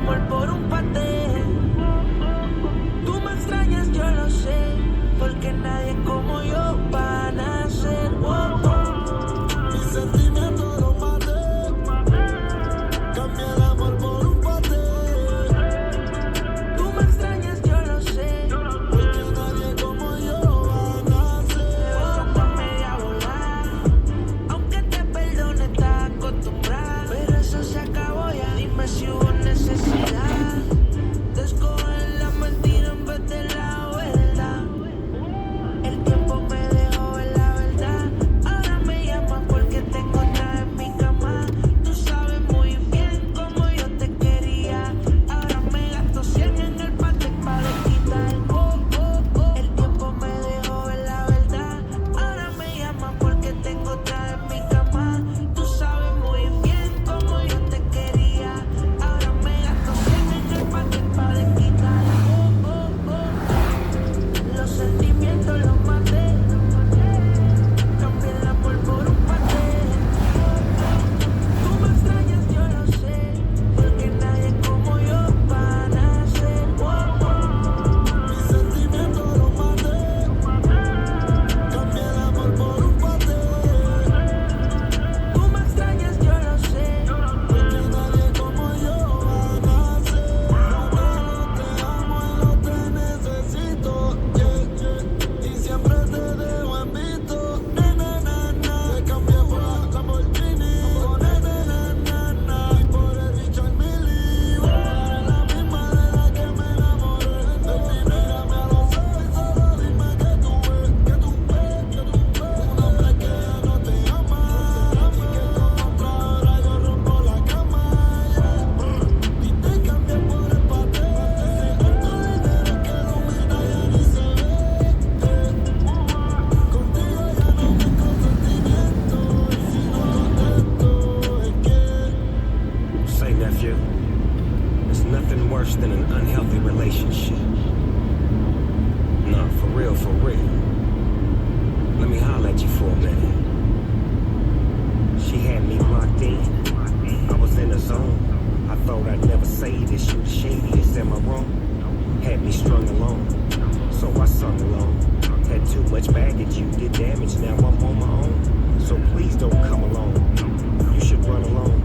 amor por un paté. Tú me extrañas, yo lo sé, porque nadie como yo va a nacer. Mis sentimientos los maté, cambié el amor por un paté. Tú me extrañas, yo lo sé, Porque nadie como yo va a nacer. echando media volada. Aunque te perdone, estás acostumbrada, pero eso se acabó ya. Dime si hubo necesidad de escoger la mentira en vez de la verdad. El tiempo me dejó ver la verdad. Ahora me llaman porque tengo otra en mi cama. Tú sabes muy bien cómo yo te quería. Ahora me gasto 100 en el paté para desquitar. El tiempo me dejó ver la verdad. Ahora me llaman porque tengo otra en mi cama. Tú sabes muy bien cómo yo te quería. Ahora me gasto 100 en el paté para desquitar. Los sentimientos los maté. Cambié el amor por un paté. Tú me extrañas, yo lo sé, porque nadie como yo va a nacer. Mis sentimientos los maté, cambié el amor por un paté. Tú me extrañas, yo lo sé, Porque nadie como yo va a nacer. Te amo y no te necesito, y siempre te dejo en visto. Te cambié por la Lamborghini, y por el Richard Mille. La misma de la que me enamoré. Baby, mírame a los ojos y solo dime que tú ves, un hombre que ya no te ama, y que con otra hora yo rompo la cama, y te cambié por el paté. Tanto dinero que lo mira ya ni se ve. Contigo ya no busco sentimientos, y si no contesto es que Say, nephew, there's nothing worse than an unhealthy relationship. No, for real, for real. Let me holler at you for a minute. She had me locked in. I was in the zone. I thought I'd never say this. You the shadiest, am I wrong? Had me strung along, so I sung along. Had too much baggage, you did damage. Now I'm on my own. So please don't come along. You should run alone.